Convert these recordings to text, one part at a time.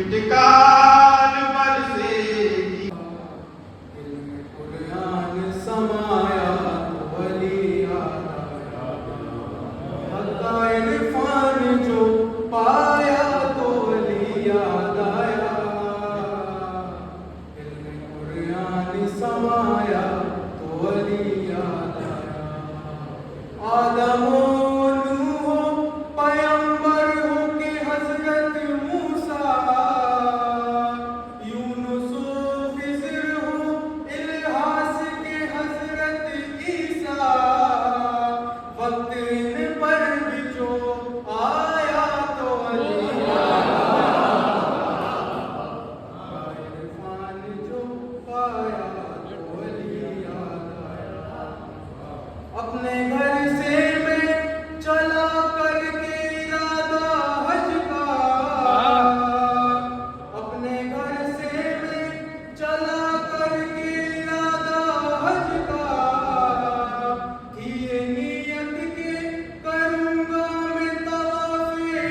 इंतकाल बरसेगी। कुरान समाया तो वली आया, हक्का इरफान जो पाया तो वली याद आया। कुरान समाया तो वली याद आया। आदम अपने घर से मैं चला करके इरादा हज का, अपने घर से मैं चला करके इरादा हज का, किए नियत के करूँगा मैं तवाफ़े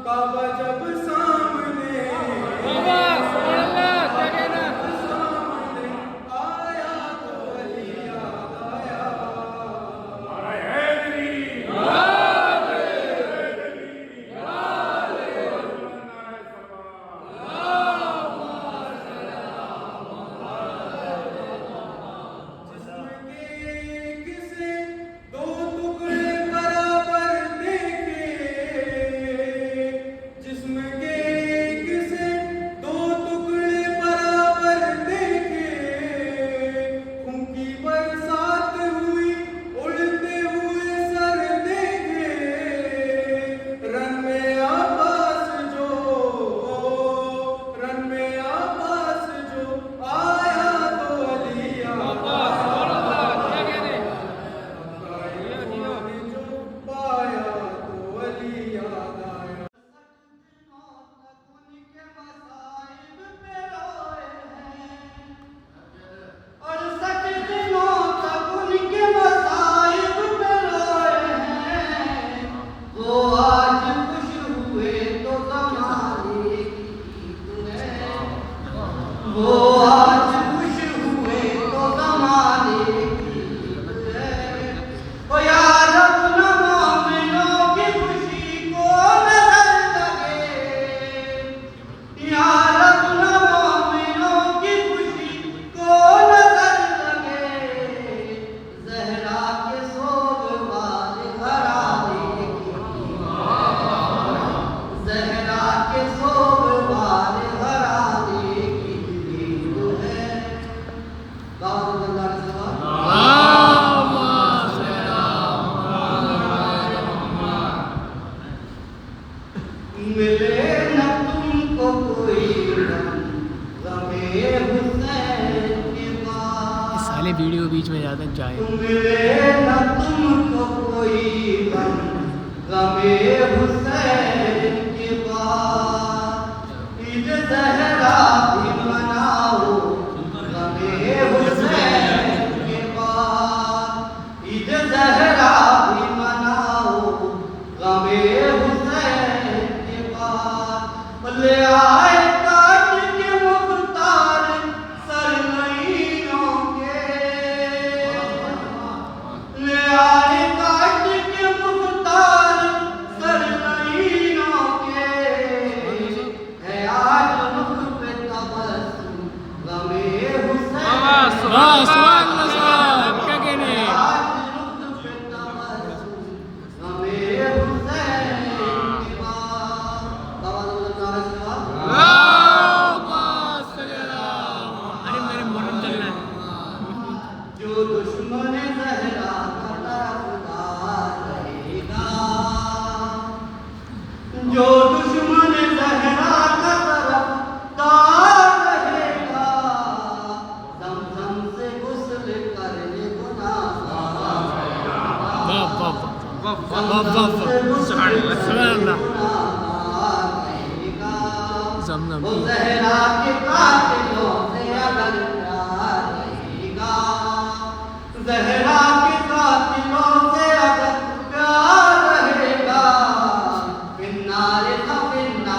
काबा जब सामने मिले न तुमको कोई गमे हुसैन के बाद, साले वीडियो बीच में ज़्यादा जाए। मिले न तुमको कोई गमे हुसैन के बाद, ईद ज़हरा भी मनाओ गमे हुसैन के बाद, ईद ज़हरा भी मनाओ गमे ले आए काट के मुख्तार सरनईयों के, ले आए काट के मुख्तार सरनईयों के, है आज मुख पे तबस्सुम गमे हुसैन। क्या कहने आज मुख पे तबस्सुम गमे हुसैन के बाद। अरे मेरे मोहरम चल रहा है। जो दुश्मन ज़हरा का तरफदार रहेगा, जो दुश्मन ज़हरा का तरफदार रहेगा, ज़मज़म से गुस्ल करने गुनाहगार ज़मज़म वो ज़हरा के कातिलों से अगर प्यार रहेगा, ज़हरा के कातिलों से अगर प्यार रहेगा, फिन्नारे का फिन्नार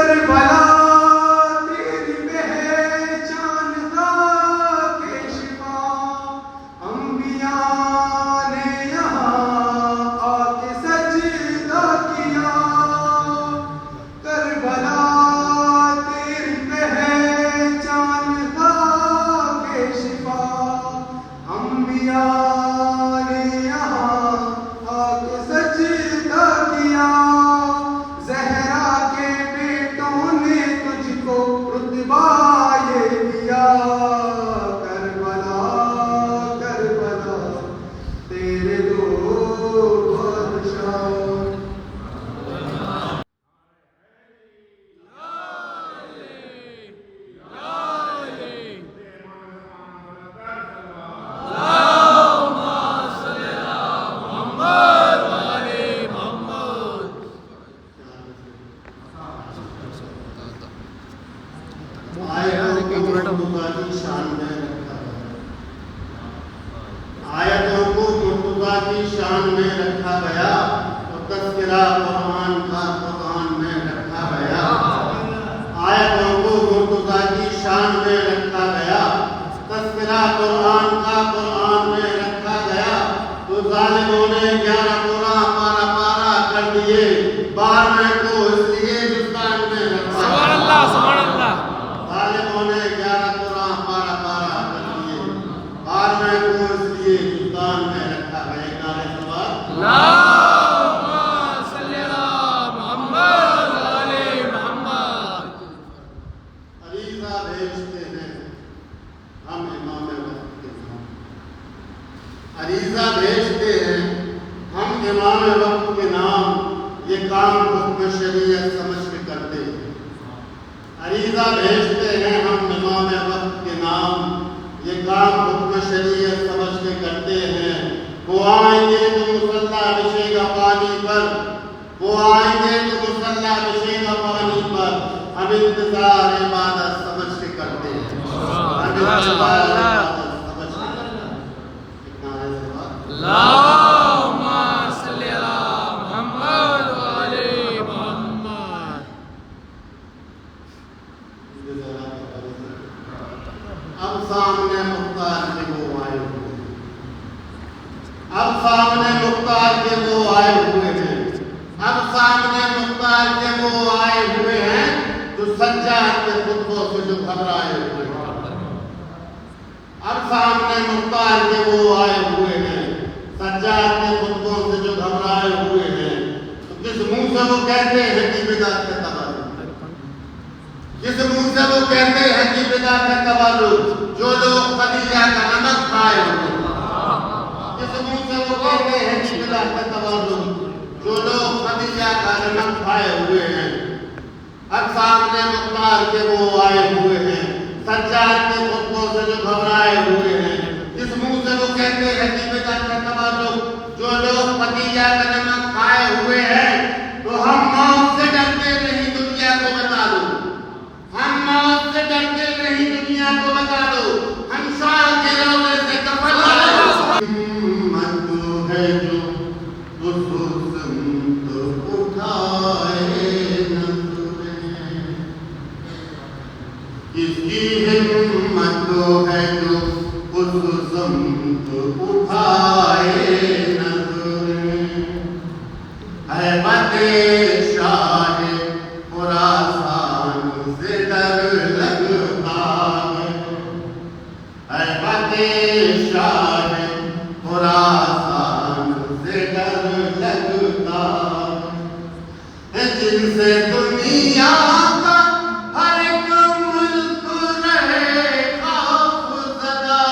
करबला तेरी पहचान का केशवा, अंबिया ने यहाँ आके सजदा किया। करबला तेरी पहचान का केशवा, अंबिया ने यहाँ आके सजदा किया। ज़हरा के बेटों ने तुझको रुतबा ये दिया। करबला करबला तेरे दो बादशाह। आयतों को मुर्तज़ा की शान में रखा गया, तो तज़किरा कुरान का कुरान में रखा गया। आयतों को मुर्तज़ा की शान में रखा गया, तज़किरा कुरान का कुरान में रखा गया। तो ज़ालिमों ने 11 कुरान पारा पारा कर दिए, 12वें को इसलिए हिंदुस्तान में रखा। सुभान अल्लाह, सुभान अल्लाह। ज़ालिमों ने 11 कुरान पारा पारा कर दिए, 12वें को इसलिए हिंदुस्तान में रखा गया। नारे सवाल अल्लाहुम्मा सल्ली अला मुहम्मद व आले मुहम्मद। अरीज़ा भेजते हैं हम इमाम वक्त के नाम। अरीज़ा भेजते हैं हम इमाम वक्त के नाम, ये काम हुक्म शरीयत समझ के करते हैं। अरीज़ा भेजते हैं हम इमाम वक्त के नाम, ये काम हुक्म शरीयत समझ के करते हैं। वो आएंगे तो मुसल्ला बिछेगा पानी पर, वो आएंगे तो मुसल्ला बिछेगा पानी पर। हम इंतजार इबादत समझ के करते हैं, हम इंतजार इबादत समझ के करते हैं। कितना है सवाल? अल्लाहुम्मा सल्ली अला मुहम्मद व आले मुहम्मद। अब सामने मुख्तार के वो आए हुए हैं, अब सामने मुख्तार के वो आए हुए हैं, अब सामने मुख्तार के वो आए हुए हैं, जो सज्जाद के खुतबों से जो घबराए हुए हैं। अब सामने मुख्तार के वो आए हुए हैं, सज्जाद के खुतबों से जो घबराए हुए हैं। तो किस मुंह से वो कहते हैं कि बिदअत का तबर्रुक, किस मुंह से वो कहते हैं कि बिदअत का तबर्रुक, जो लोग खदीजा का नमक खाए हुए हैं। किस मुंह से वो कहते हैं कि बिदअत का तबर्रुक, जो लोग खदीजा का नमक खाए हुए हैं। अब सामने मुख्तार के वो आए हुए हैं, सज्जाद के खुतबों से जो घबराए हुए हैं। किस मुंह से वो कहते हैं कि बिदअत का तबर्रुक, जो लोग खदीजा का नमक खाए हुए हैं। तो हम मौत से डरते नहीं, दुनिया को बता दो। हम मौत से डरते नहीं, दुनिया को बता दो। हम शाह के रोज़े से कफन हिम्मत है जो उस सिमत उठाए नज़रें, किसकी हिम्मत है जो उस सिमत उठाए नज़रें। हैबते शाह खुरासान से डर लगता है, हैबते शाह खुरासान से डर लगता है। जिनसे दुनिया का हर एक मुल्क रहे खौफज़दा,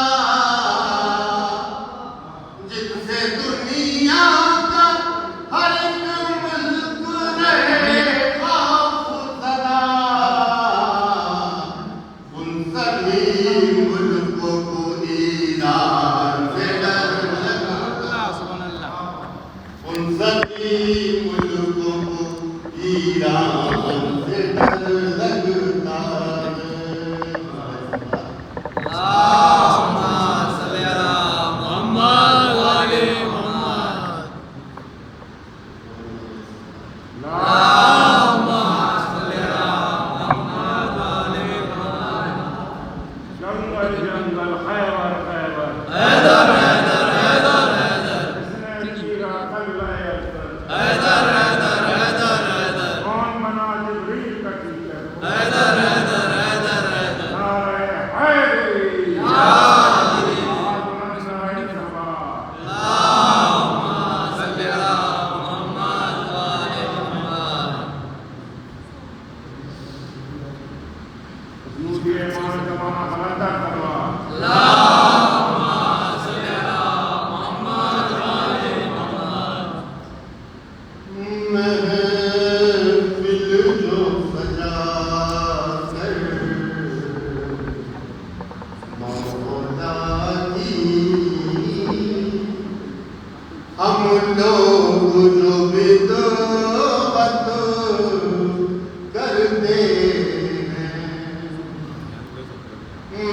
जिनसे दुनिया का हर एक मुल्क रहे खौफज़दा, उन सभी मुल्कों को ईरान से डर लगता। उन सभी मुल्कों को ईरान से डर लगता है। अल्लाहुम्मा सल्ली अला मुहम्मद व आले मुहम्मद। अल्लाहुम्मा सल्ली अला महफिल जो सजा कर मौला की हम लोग जो बिदअत करते हैं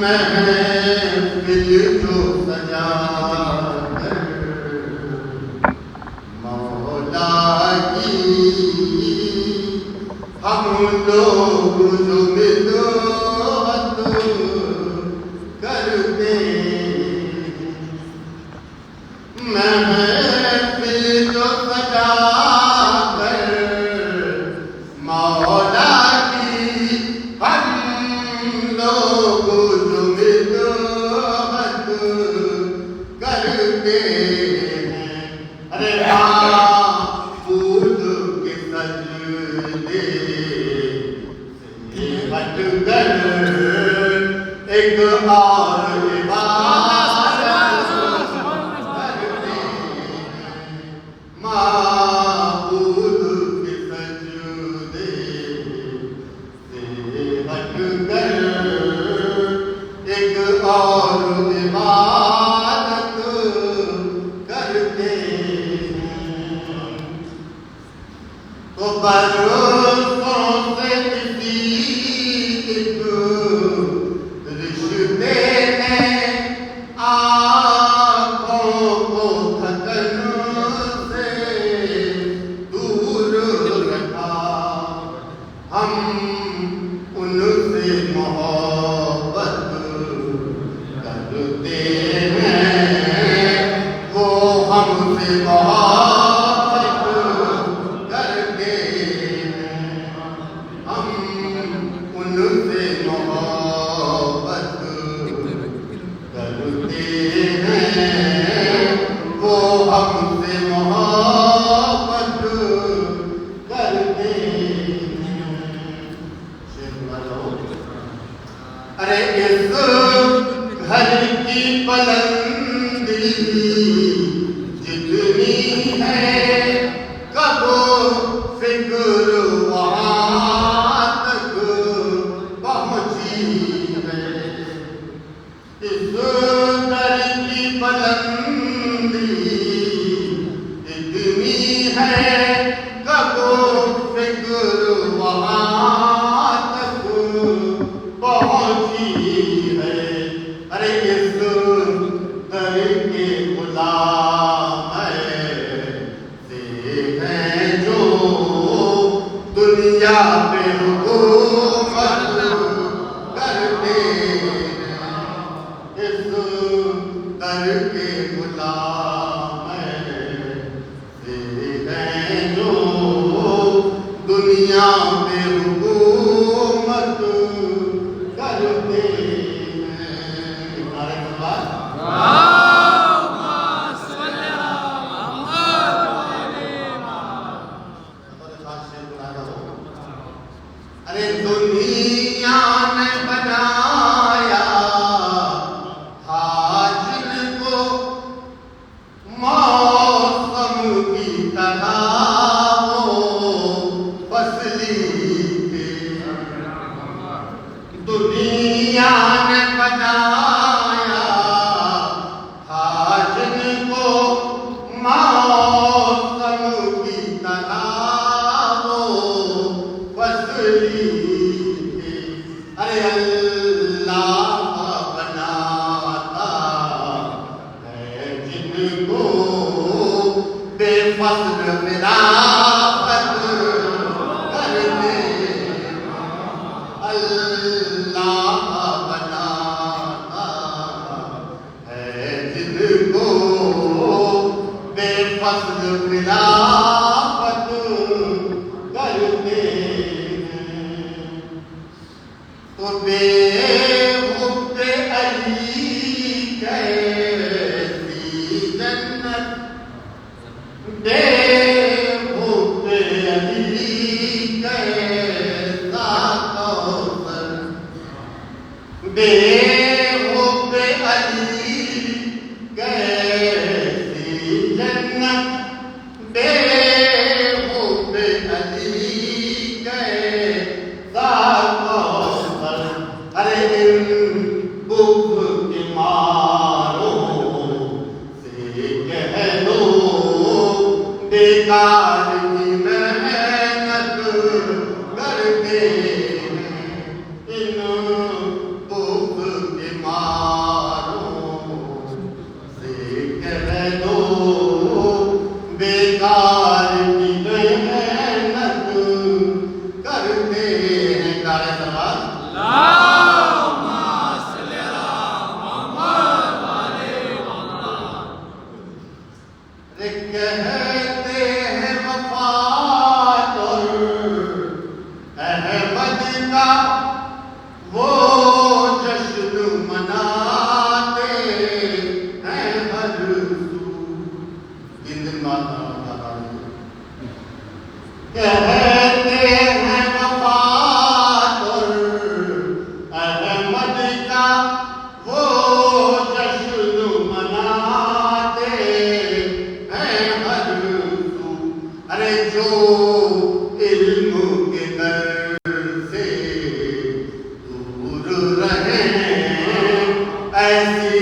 महफिल जो सजा कर मौला की हम लोग जो बिदअत करते महफिल जो सजा कर मौला की हम लोग जो बिदअत करते हैं अरे माबूद के सजदे से हट कर एक और इबादत करते हैं माबूद के सजदे से हट कर एक और इबादत करते हैं तो बरसों से किसी एक रिश्ते ने आँखों को थकन से दूर रखा हम उनसे मोहब्बत करते हैं वो हमसे मोहब्बत करते हैं हम उनसे मोहब्बत करते हैं वो हमसे मोहब्बत करते हैं अरे इस घर की बुलंदी जितनी है कबो फिक्र वहाँ तक पहुँची है इस घर की बुलंदी इतनी है कबो फिक्र वहाँ तक पहुँची है अरे इस दर के गुलाम से हैं जो दुनिया पे हुकूमत करते हैं इस दर के गुलाम से हैं जो दुनिया पे हुकूमत करते हैं नारे तकबीर अरे दुनिया ने बनाया हाजिर को मौसम की तरह वो फसली थे दुनिया ने बनाया हाजिर को मौसम की तरह वो फसली थे अरे अल्लाह बनाता है जिनको बेफस्ल विरासत करते अल्लाह बनाता है जिनको बेफस्ल विरासत करते तो बेहुब्बे अली कैसी जन्नत बेहुब्बे अली कैसा कौसर बेहुब्बे अली कैसी जन्नत बेहुब्बे बेकार की मेहनत करते हैं इन भूख के मारों से कह दो बेकार की मेहनत करते हैं। गाने सवाल कहते हैं वफात और अहमद का वो जश्न मनाते हैं हर सू। इन दिन बात कहते हैं वफात और अहमद का वो जश्न मनाते हैं हर सू। अरे जो इल्म के दर से दूर रहे ऐसी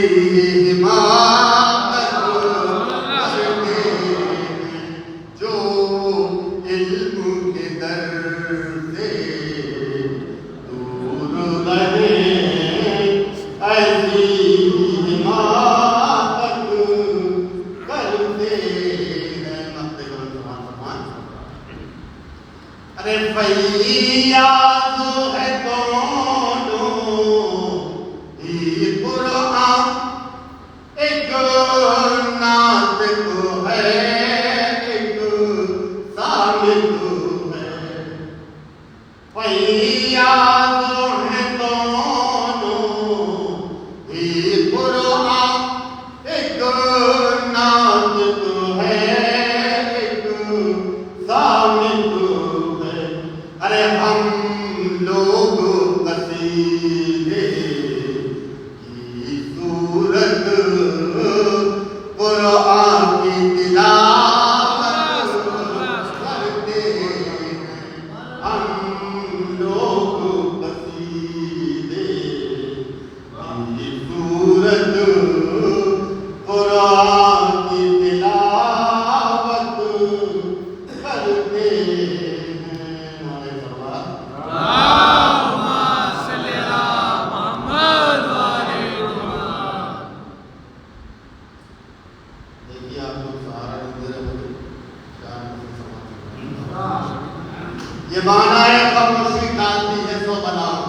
हिमाकत करते हैं। जो इल्म के दर से दूर रहे ऐसी हिमाकत करते हैं। अरे फैयाज है दोनों ही कुरान एक नातिक है एक साबित है। फैयाज है दोनों ही कुरान एक नातिक है एक साबित है। अरे हम लोग कसीदे की सूरत कुरान की तिलावत करते हैं। हम लोग कसीदे की सूरत कुरान की तिलावत करते हैं। हमारे सवाल देखिए आप लोग सहारा दे रहे हो ये बहाना है खामोशी टालती है सो बलाओं।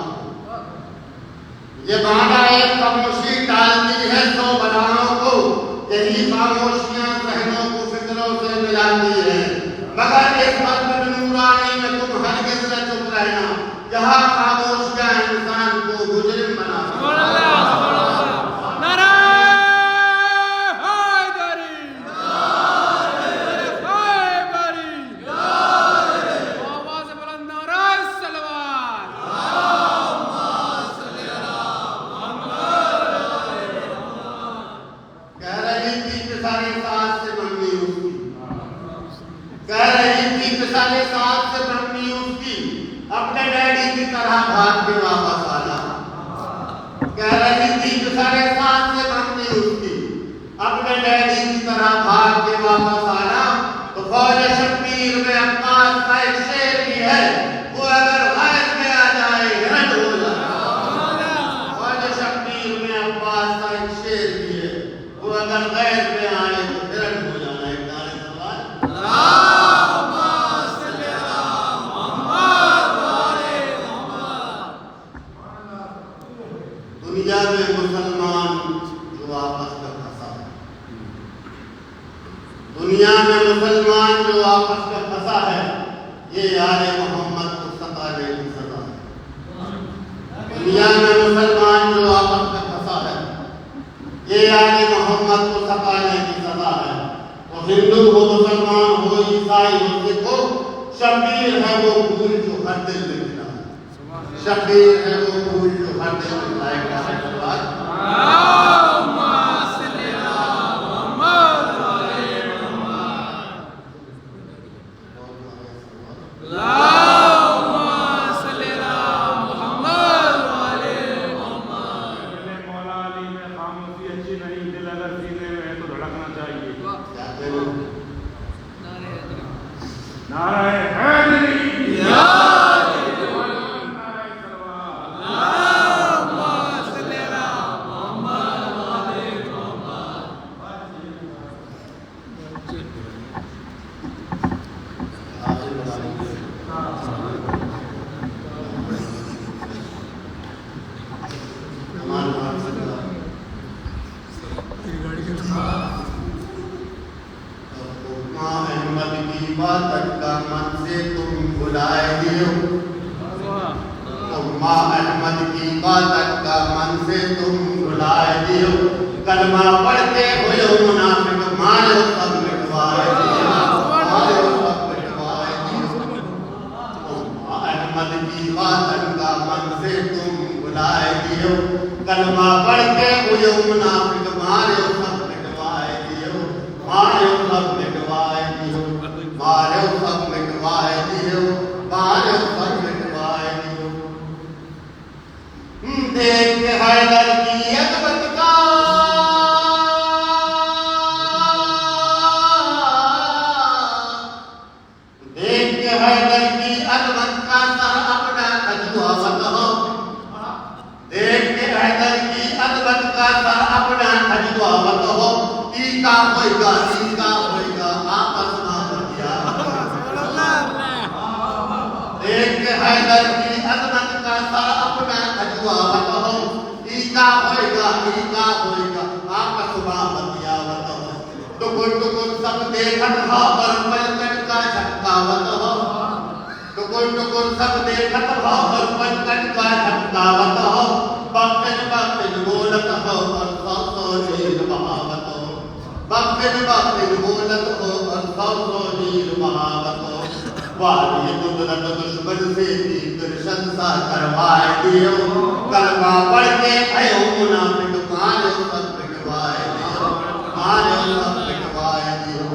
ये बहाना है खामोशी टालती है सो बलाओं को। यही खामोशियां सहनों को फिक्रों से मिलाती है। मगर इस मस्जिद नूरानी में तुम हरगिज़ न चुप रहना। यहाँ खामोशियां इंसान को मुजरिम बना कह रही थी पिसारे साथ से मम्मी उसकी। कह रही थी पिसारे साथ से मम्मी उसकी अपने डैडी की तरह भाग के वापस आना। कह रही थी पिसारे साथ से मम्मी उसकी अपने डैडी की तरह भाग के वापस आना। तो फौज शब्बीर में अब्बास का एक शेर भी है वो अगर गैर में आ जाए हिरन हो जाए। फौज शब्बीर में अब्बास का एक शेर भी है वो अगर गैर में आए तो हिरन हो जाना। एक गाने सवाल दुनिया में मुसलमान जो आपस में फंसा है। दुनिया में मुसलमान जो आपस में फंसा है ये आले मोहम्मद को सताने की सजा है। दुनिया में मुसलमान जो आपस में फंसा है ये आले मोहम्मद को सताने की सजा है। तो हिंदू हो मुसलमान हो ईसाई हो सिख हो शब्बीर है वो फूल जो हर दिल में खिला है। शब्बीर है वो फूल जो हर दिल में खिलाएगा। नारायण हैदरी अहमद की बात का मन से तुम बुलाए दियो, उम्मा अहमद की बात का मन से तुम बुलाए दियो, कलमा पढ़ते हुए मुनाफिक मारो सब मिटवाए दियो, मारो सब मिटवाए दियो। उम्मा अहमद की बात का मन से तुम बुलाए दियो, कलमा पढ़ते हुए मुनाफिक मारो सब मिटवाए दियो, मारो सब मिटवाए दियो, मारो सब मिटवाए दियो, मारो सब मिटवाए दियो। देख हैदर की अकबत का देख हैदर की अकबत का सर अपना खजुआवत हो, देख हैदर की अकबत का सर अपना खजुआवत हो, ईका होएगा आपस में बतिया। देख हैदर की अजमत का सर अपना खजुआवत हो, ईका होएगा आपस में बतियावत हो। टुकुर टुकुर सब देखत हो और पलकन का झपकावत हो, टुकुर टुकुर सब देखत हो और पलकन का झपकावत हो। बक्तिन बक्तिन बोलत हो और सौ सौ नीर बहावत हो, बक्तिन बक्तिन बोलत हो और सौ सौ नीर बहावत हो। वाली कुदरत दुश्मन से दर्शन सा करवाए दियो, कलमा पढ़ के भयो मुनाफिक मारो सब मिटवाए दियो, मारो सब मिटवाए दियो,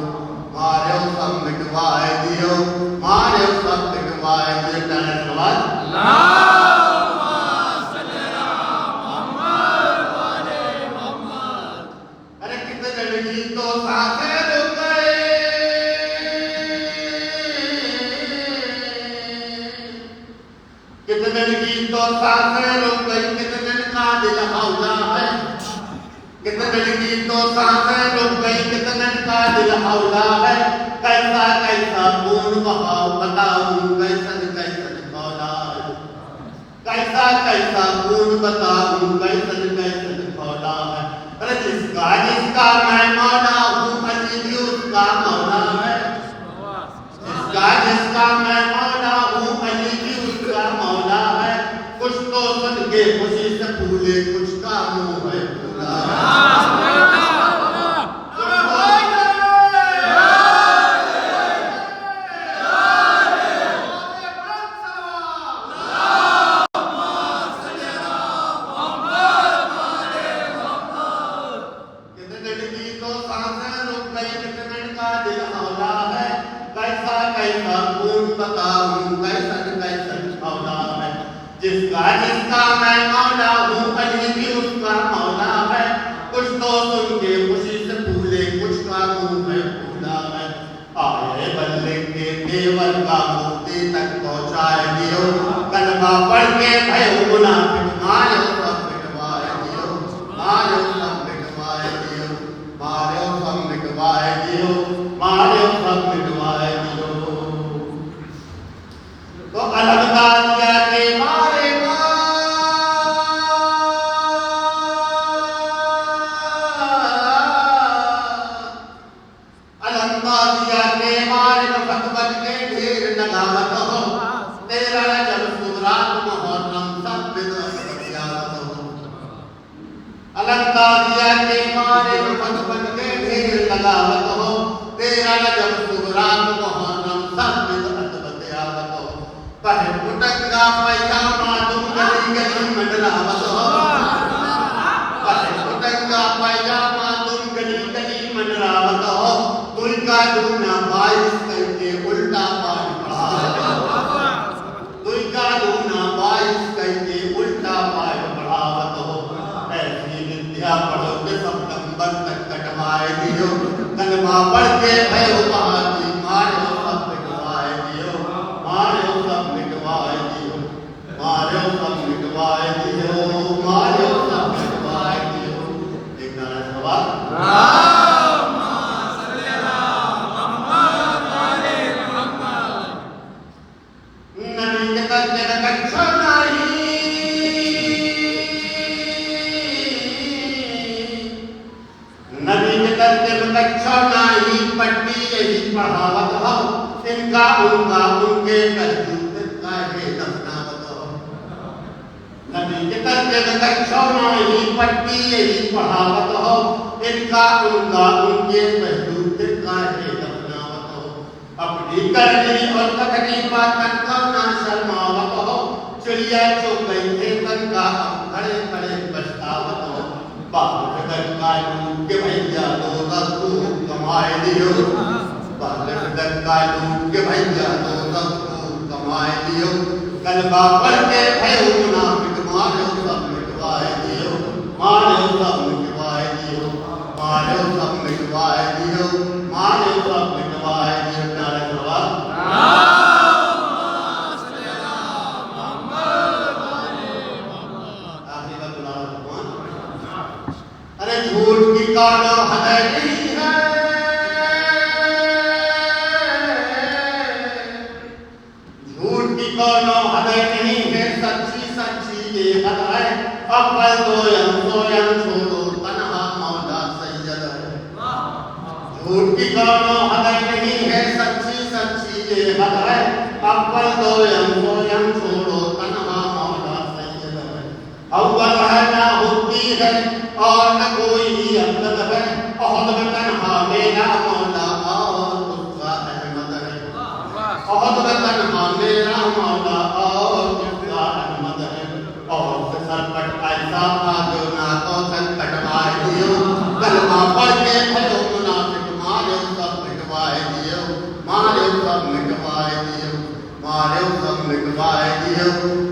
मारो सब मिटवाए दियो, मारो सब मिटवाए दियो। धन्यवाद। अरे कितने लड़की तो साथे रुक गए, कितने लड़की तो साथे रुक गई, कितने का दिल हौला है, कितने लड़की तो साथे रुक गई, कितने का दिल हौला है। कैसा कैसा पूर्ण बहाव बताऊं, कैसन कैसन मौला है, कैसा कैसा पूर्ण बताऊं, कैसन कैसन मौला है। अरे जिसका जिसका मैं मौला हूँ अली भी उसका मौला है, जिसका जिसका मैं मौला हूँ अली भी उसका मौला है। कुछ तो सदके खुशी से फूले, कुछ का मुंह है फूला है। जिसका जिसका मैं मौला हूँ अली भी उसका मौला है। कुछ तो सुन के खुशी से फूले, कुछ का मुंह है फूला है। आए बल्ले के देवर का मुक्ति तक पहुँचाए दियो, कलमा पढ़ के भयो मुनाफिक मारो सब मिटवाए दियो, मारो सब मिटवाए दियो, मारो सब मिटवाए दियो, मारो सब मिटवाए दियो। तो अलगदारिया के मारे अलगदारिया के मारे फतवत के ढेर लगावत हो, तेरा जब सुरात मुहर्रम सब बिदअत हो। अलगदारिया के मारे फतवत के ढेर लगावत हो, तेरा जब सुरात मुहर्रम सब बिदअत हो। पहले पुटंगा पैजामा तुम गली गली मंडरावत हो, पहले पुटंगा पैजामा तुम गली गली मंडरावत हो। तुलका दूना 22 करके उल्टा पाठ पढ़ावत हो, तुलका दूना 22 करके उल्टा पाठ पढ़ावत हो। ऐसी विद्या पढ़ो के सब नंबर तक कटवाए दियो, कलमा पढ़ के भयो बहाती मारो सब मिटवाए इनका उनका उनके कहदूत काहे दफना बताओ नबी के तर्के में कच्छोना ही पट्टी यही पढ़ावत हो इनका उनका उनके कहदूत काहे दफना बताओ अपनी करनी और तकरीबा तन का ना शर्मावत हो चिड़िया जो गई थे तन का अब खड़े खड़े पछतावत हो बाप का लूट के भैया दो रत्तू कमाए दियो बाप का लूट के भैया दो रत्तू कमाए दियो कलबा पढ़ के भयो मुनाफिक मारो सब मिटवाए दियो मारो सब मिटवाए दियो मारो सब मिटवाए दियो मारो सब मिटवाए दियो नारे सवाल झूठ की कानो हदै नहीं है झूठ की कानो हदै नहीं है सच्ची सच्ची ये हद है अव्वल सोयम छोड़ो तन्हा मौला सैयद है झूठ की कानो हदै नहीं है सच्ची सच्ची ये हद है अव्वल सोयम छोड़ो तन्हा मौला सैयद है अव्वल है ना होती है और न कोई ही अब्दल है अहद में तन्हा मेरा मौला और उसका अहमद है अहद में तन्हा मेरा मौला और उसका अहमद है और से सरपट ऐसा जो ना को संकट मार दियो कलमा पढ़ के भयो मुनाफिक मारे सब मिटवाए दियो मारे सब मिटवाए दियो मारे सब मिटवाए दियो